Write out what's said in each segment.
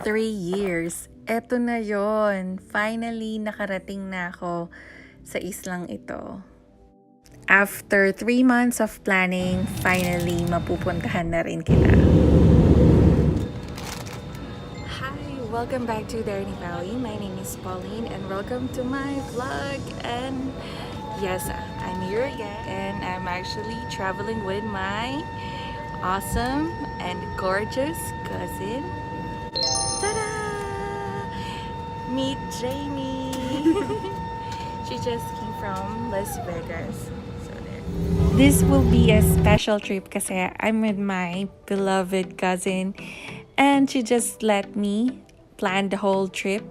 3 years. Eto na yon. Finally, nakarating na ako sa islang ito. After 3 months of planning, finally, mapupuntahan na rin kita. Hi! Welcome back to Darny Valley. My name is Pauline and welcome to my vlog. And yes, I'm here again and I'm actually traveling with my awesome and gorgeous cousin. Ta-da! Meet Jamie! She just came from Las Vegas. So there. This will be a special trip kasi I'm with my beloved cousin and she just let me plan the whole trip.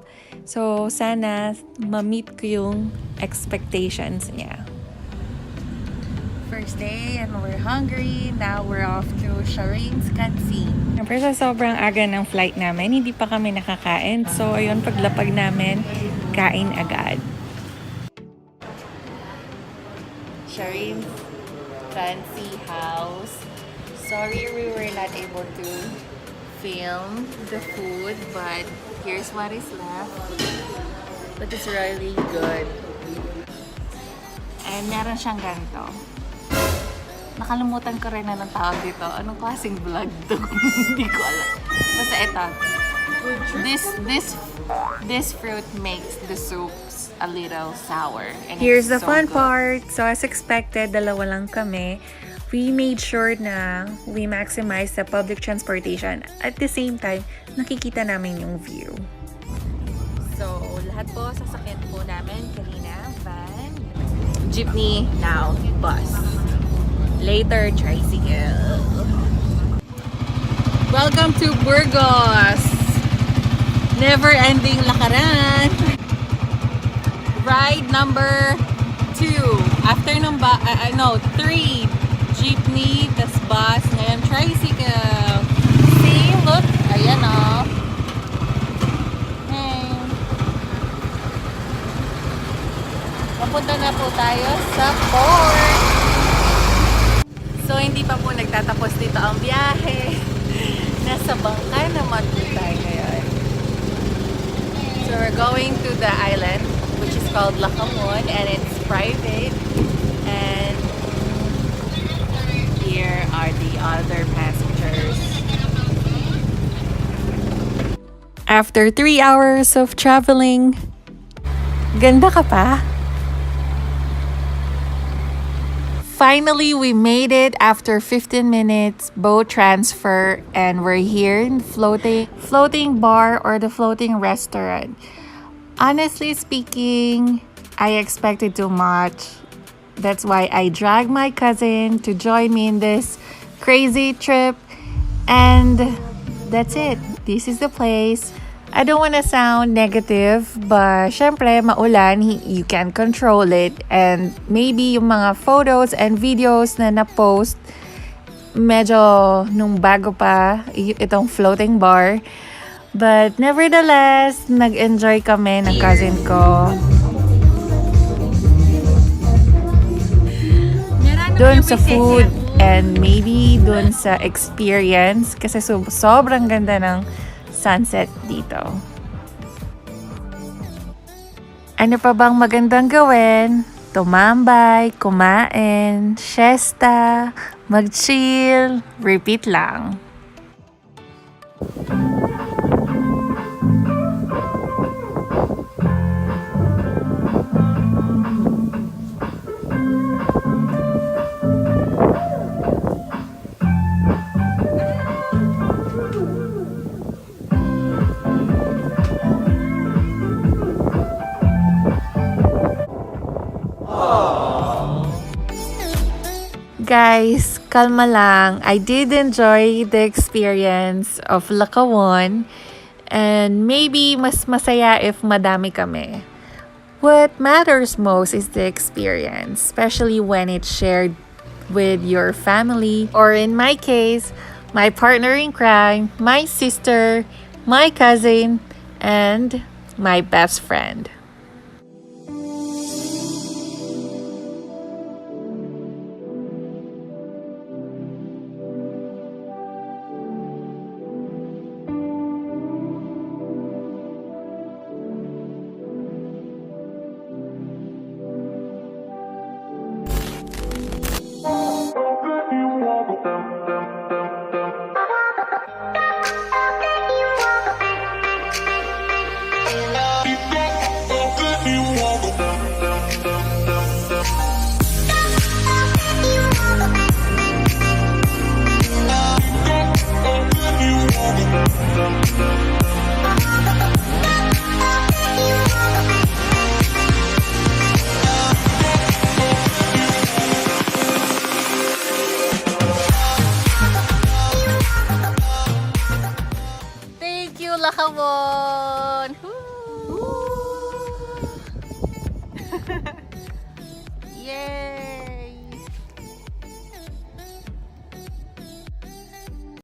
So sana ma-meet ko yung expectations niya. First day and we're hungry. Now we're off to Sharine's Canteen. Siyempre sa sobrang aga ng flight namin, hindi pa kami nakakain. So ayun, paglapag namin, kain agad. Sharine's fancy house. Sorry we were not able to film the food, but here's what is left. But it's really good. And meron siyang ganito. Nakalimutan ko rin na ng tawag dito. Anong klaseng vlog to? Hindi ko alam. Basta ito. This fruit makes the soups a little sour. And here's the fun part. So as expected, dalawa lang kami. We made sure na we maximize the public transportation. At the same time, nakikita namin yung view. So lahat po sasakyan po namin kanina. Van, jeepney, now bus. Later, tricycle. Welcome to Burgos! Never-ending lakaran! Ride number 2. After nung 3. Jeepney, tas bus, ngayon tricycle. See, look, ayan o. Hey. Papunta na po tayo sa port. So, hindi pa po nagtatapos dito ang biyahe. Nasa bangka naman po tayo ngayon. So, we're going to the island, which is called Lakawon, and it's private. And here are the other passengers. After 3 hours of traveling, ganda ka pa? Finally, we made it after 15 minutes boat transfer and we're here in floating bar or the floating restaurant. Honestly speaking, I expected too much. That's why I dragged my cousin to join me in this crazy trip. And that's it. This is the place. I don't want to sound negative, but syempre maulan, you can't control it. And maybe yung mga photos and videos na na-post, medyo nung bago pa itong floating bar. But nevertheless, nag-enjoy kami ng cousin ko. Doon sa food and maybe doon sa experience kasi sobrang ganda ng sunset dito. Ano pa bang magandang gawin? Tumambay, kumain, siesta, mag-chill, repeat lang. Guys, kalma lang. I did enjoy the experience of Lakawon and maybe mas masaya if madami kami. What matters most is the experience, especially when it's shared with your family or in my case, my partner in crime, my sister, my cousin, and my best friend. Lakawon!